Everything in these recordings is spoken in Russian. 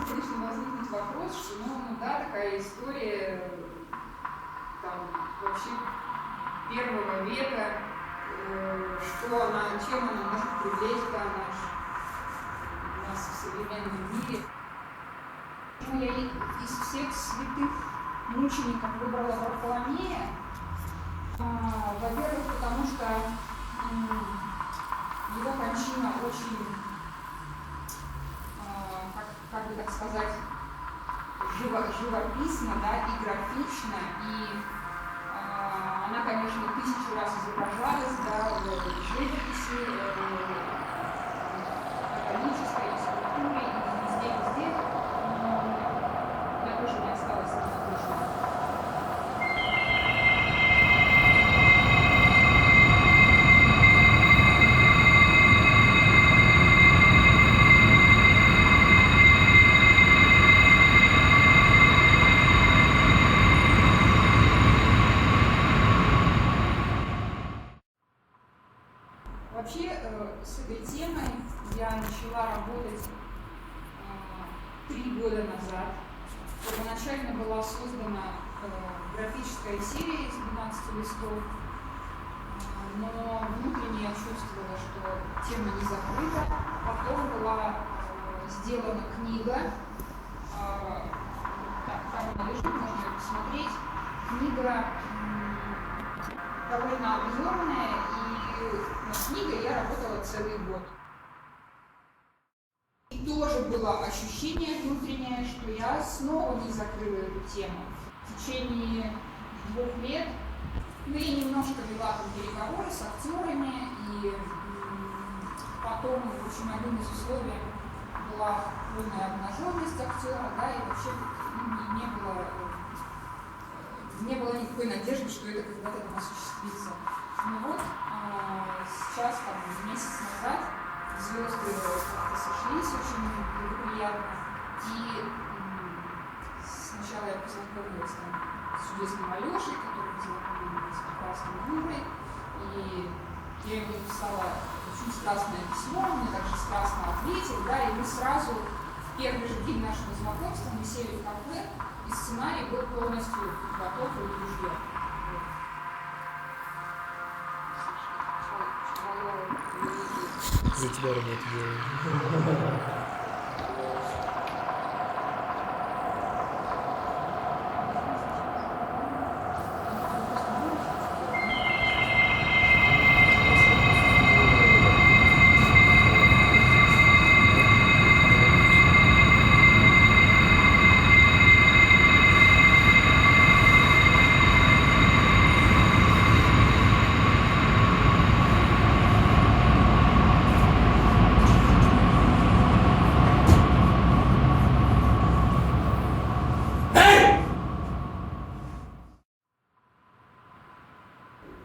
конечно, возникнуть вопрос, что, ну да, такая история, там, вообще первого века, что она, чем она может привлечь, да, нас в современном мире. Я из всех святых мучеников выбрала Варфоломея. Во-первых, потому что его кончина очень, как бы так сказать, живописна, да, и графична, и она, конечно, 1000 раз изображалась, да, в живописи, академической скульптуре, и везде, но я тоже не осталась равнодушной. Вообще, с этой темой я начала работать 3 года назад. Первоначально была создана графическая серия из 12 листов, но внутренне я чувствовала, что тема не закрыта. Потом была сделана книга, там она лежит, можно ее посмотреть. Книга довольно объемная, и над книгой я работала целый год. И тоже было ощущение внутреннее, что я снова не закрыла эту тему. В течение 2 лет я немножко вела там переговоры с актерами, и потом, в общем, одним из условий была полная обнаженность актера, да, и вообще не было никакой надежды, что это когда-то там осуществится. Ну вот, сейчас, там, месяц назад, звезды как-то сошлись очень благоприятно. И сначала я познакомилась там с чудесным Алешей, который познакомилась с прекрасной Юрой. И я ему написала очень страстное письмо, он мне также страстно ответил, да, и мы сразу в первый же день нашего знакомства мы сели в кафе, и сценарий был полностью готов и утвержден. За тебя работу делаю.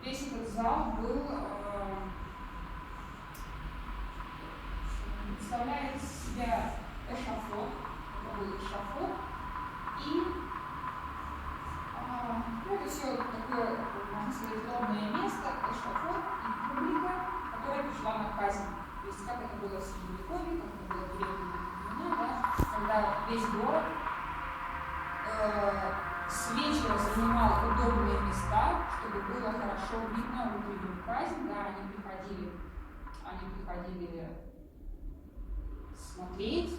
Весь этот зал представляет из себя эшафот, это был эшафот, и это все такое, можно сказать, ровное место, эшафот и публика, которая пришла на казнь. То есть как это было в Средневековье, как это было в древние времена, да, когда весь город с вечера занимал удобные места, чтобы было хорошо видно утреннюю казнь, да, они приходили смотреть.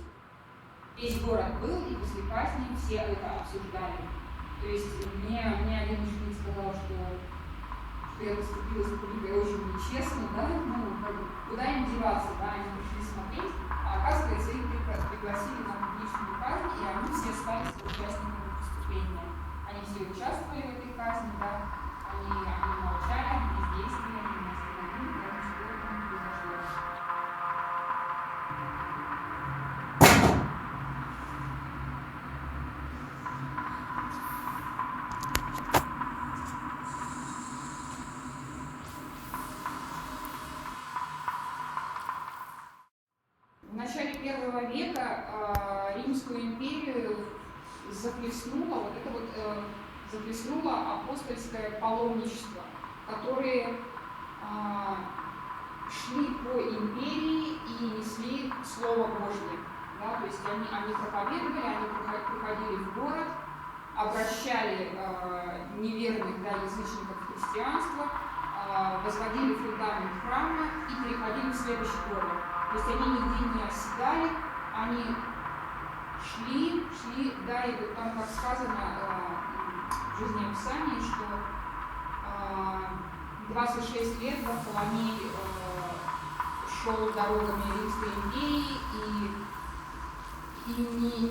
Весь город был, и после казни все это обсуждали. То есть мне один ученик сказал, что я поступила с публикой очень нечестно, да, ну, куда им деваться, да, они пришли смотреть, а оказывается, их пригласили на публичную казнь, и они все стали участниками преступления. Они все участвовали в этой казни, да, они молчали, они бездействовали, они не остановили, да, ничего этого не произошло. В начале 1 века Римскую империю захлестнуло апостольское паломничество, которые шли по империи и несли Слово Божье. Да? То есть они проповедовали, они приходили в город, обращали неверных, да, язычников в христианство, возводили фундамент храма и переходили в следующий город. То есть они нигде не оседали, они шли, да, и вот там, как сказано в жизнеописании, что 26 лет Варфоломей шел дорогами Римской империи и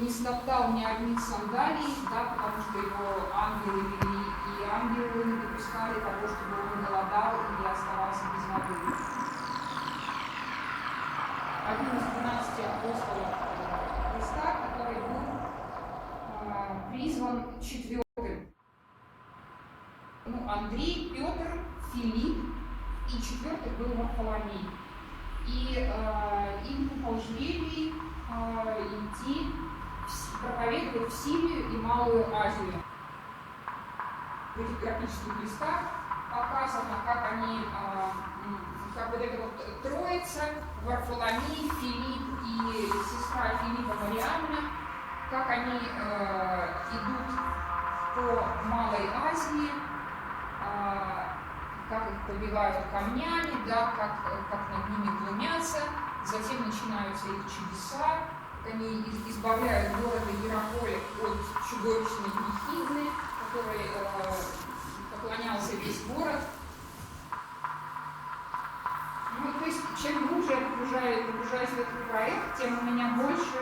не стоптал ни одних сандалий, да, потому что его ангелы вели, и ангелы не допускали того, чтобы он голодал или оставался без воды. Один из 12 апостолов Христа, который был призван четвертым. Андрей, Петр, Филипп, и четвертый был Варфоломей. И им выпал жребий идти проповедовать в Сирию и Малую Азию. В этих графических листах показано, как они, как вот эта вот троица, Варфоломей, Филипп и сестра Филиппа Мариамна, как они идут по Малой Азии, как их побивают камнями, да, как над ними глумятся, затем начинаются их чудеса, они избавляют города Иераполя от чудовищной Ехидны, которой поклонялся весь город. То есть, чем глубже я погружаюсь в этот проект, тем у меня больше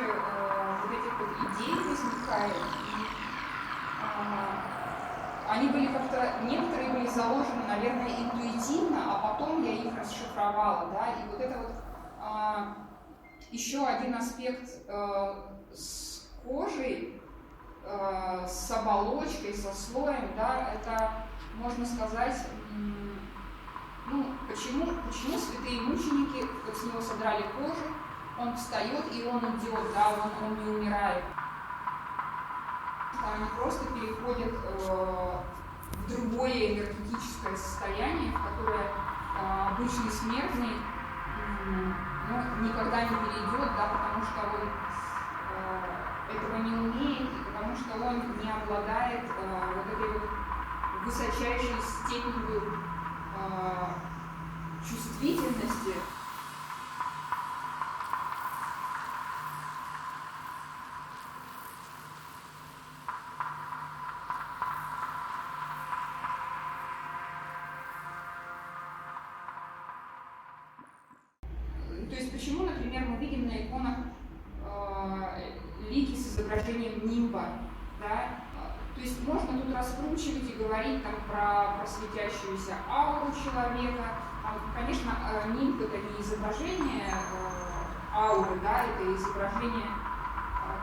вот этих вот идей возникает. Они были как-то, некоторые были заложены, наверное, интуитивно, а потом я их расшифровала, да, и вот это вот еще один аспект с кожей, с оболочкой, со слоем, да, это, можно сказать, почему святые мученики, вот с него содрали кожу, он встает и он идет, да, он не умирает. Они просто переходят в другое энергетическое состояние, в которое обычный смертный никогда не перейдет, да, потому что он этого не умеет, и потому что он не обладает вот этой вот высочайшей степенью чувствительности. То есть почему, например, мы видим на иконах лики с изображением нимба, да? То есть можно тут раскручивать и говорить там про светящуюся ауру человека. Конечно, нимб — это не изображение ауры, да, это изображение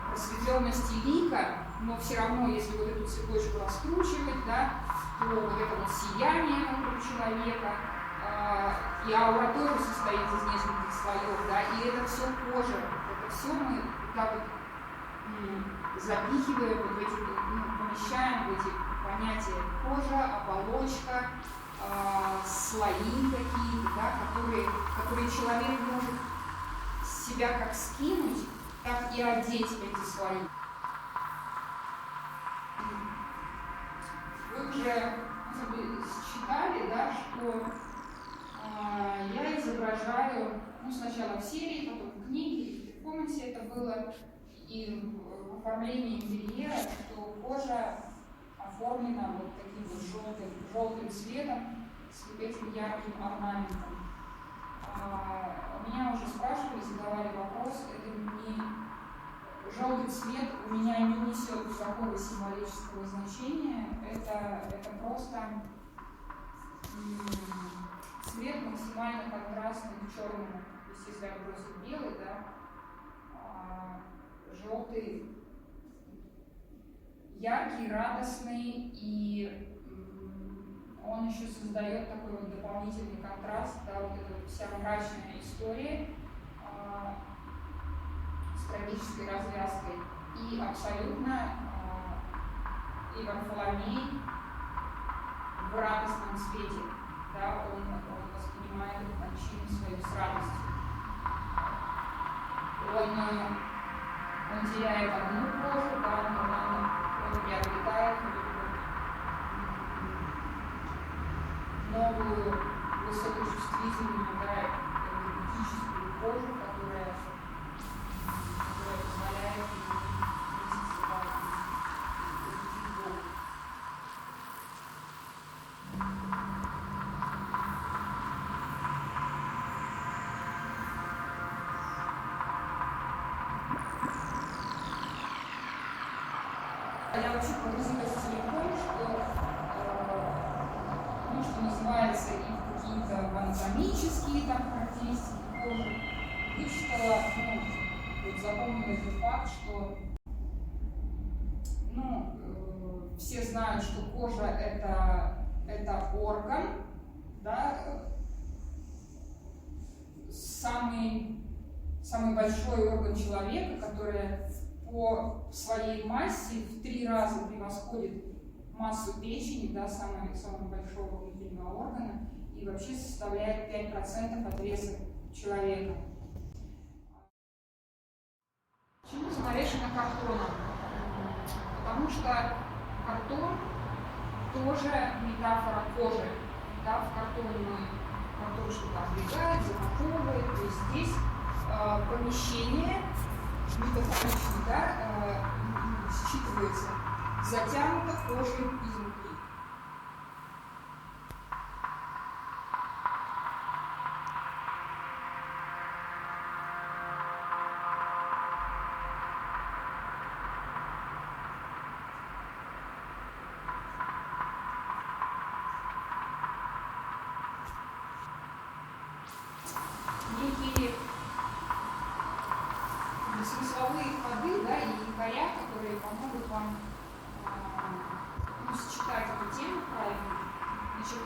просветленности лика, но все равно, если вот эту цепочку раскручивать, да, то вот это вот сияние вокруг человека, и аура тоже состоит из нескольких слоев, да, и это все кожа, это все мы так вот запихиваем вот в эти, помещаем в эти понятия кожа, оболочка, слои какие-то, да, которые человек может себя как скинуть, так и одеть в эти слои. Вы уже считали, да, что я изображаю, сначала в серии, потом в книге, в перформансе это было, и в оформлении интерьера, что кожа оформлена вот таким вот желтым цветом с этим ярким орнаментом. Меня уже спрашивали, задавали вопрос, это не желтый цвет у меня не несет никакого символического значения, это просто цвет максимально контрастный к черному. То есть если отбросить белый, да, желтый яркий, радостный, и он еще создает такой вот дополнительный контраст, да, вот эта вот вся мрачная история с трагической развязкой. И абсолютно и Варфоломей в радостном цвете, да, он воспринимает эту кончину свою с радостью. Он выделяет одну кожу, да, он приобретает новую высокочувствительную, да, энергетическую кожу, которая позволяет ему носить себя позитивно. Я вообще погрузилась целиком, что называется, и в какие-то анатомические там характеристики кожи. Вычитала, вот запомнила этот факт, что все знают, что кожа это орган, да, самый большой орган человека, который по своей массе в 3 раза превосходит массу печени, да, самого большого внутреннего органа, и вообще составляет 5% от веса человека. Почему занавешено картоном? Потому что картон тоже метафора кожи. Да, в картон что-то облегает, запаковывает. То есть здесь помещение метафорично, да, считывается, затянуто кожей изнутри. Некие смысловые ходы, да, и якоря, которые помогут вам считать эту тему правильно. Значит,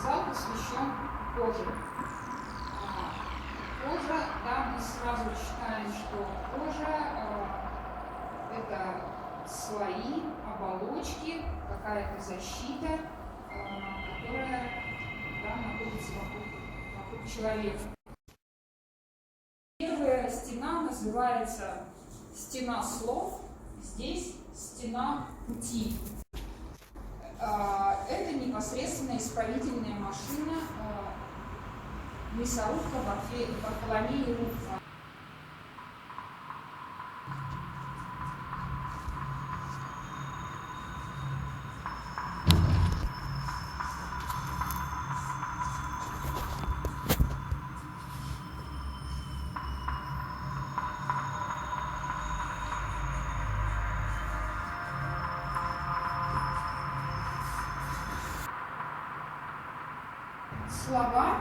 зал посвящен коже. Кожа, да, мы сразу считаем, что кожа это слои, оболочки, какая-то защита, которая, да, находится вокруг человека. Первая стена называется стена слов, здесь стена пути. Это непосредственно исправительная машина мясорубка Варфоломея Руффа. Слова,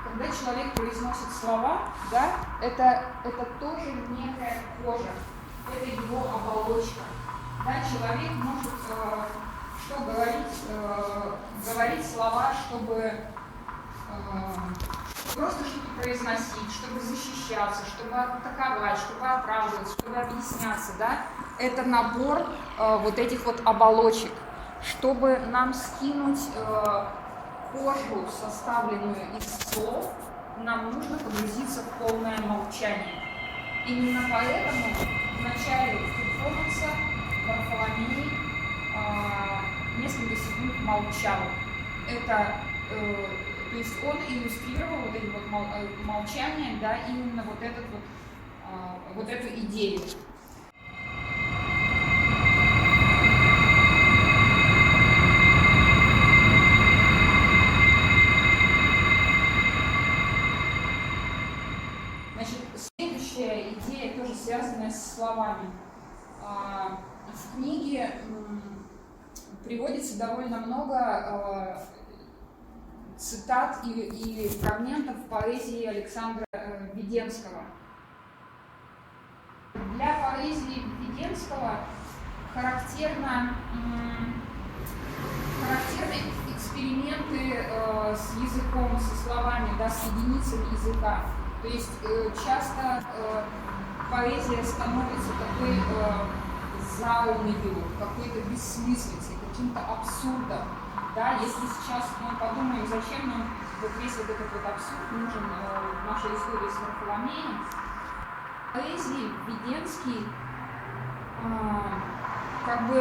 когда человек произносит слова, да, это тоже некая кожа, это его оболочка. Да, человек может говорить слова, чтобы просто что-то произносить, чтобы защищаться, чтобы атаковать, чтобы оправдывать, чтобы объясняться. Да? Это набор вот этих вот оболочек, чтобы нам скинуть кожу, составленную из слов, нам нужно погрузиться в полное молчание. Именно поэтому в начале перформанса Варфоломей несколько секунд молчал. Это, то есть он иллюстрировал вот это вот молчание, да, именно вот эту идею. Следующая идея тоже связанная с словами. В книге приводится довольно много цитат и фрагментов поэзии Александра Введенского. Для поэзии Введенского характерны эксперименты с языком, со словами, да, с единицами языка. То есть часто поэзия становится такой заунывью, какой-то бессмыслицей, каким-то абсурдом. Да? Если сейчас мы подумаем, зачем нам вот весь вот этот вот абсурд нужен в нашей истории с Варфоломеем, Поэзии Веденский как бы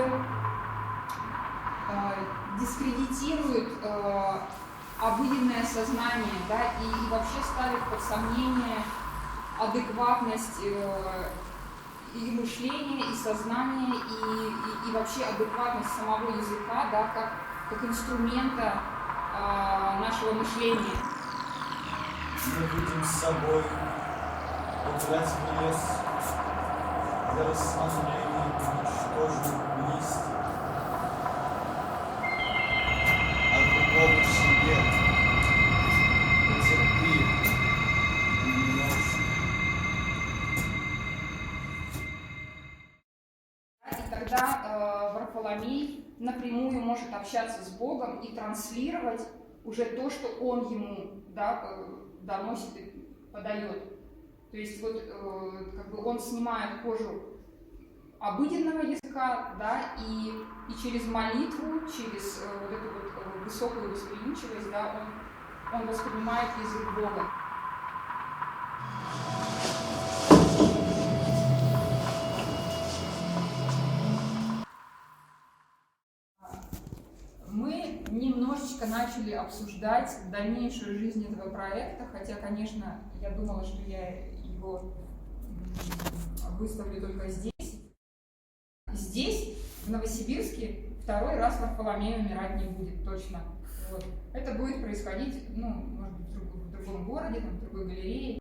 дискредитирует обыденное сознание, да, и вообще ставит под сомнение адекватность и мышления, и сознания, и вообще адекватность самого языка, да, как инструмента нашего мышления. Мы будем с собой погулять в лес для рассмотрения уничтоженных листьев, а другого в себе потерпи немножко. И тогда Варфоломей напрямую может общаться с Богом и транслировать уже то, что он ему, да, доносит и подает. То есть вот как бы он снимает кожу обыденного языка, да, и через молитву, через вот эту вот высокую восприимчивость, да, он воспринимает язык Бога. Мы немножечко начали обсуждать дальнейшую жизнь этого проекта, хотя, конечно, я думала, что я его выставлю только здесь. Здесь, в Новосибирске, второй раз Варфоломей умирать не будет, точно. Вот. Это будет происходить, ну, может быть, в другом городе, там, в другой галерее.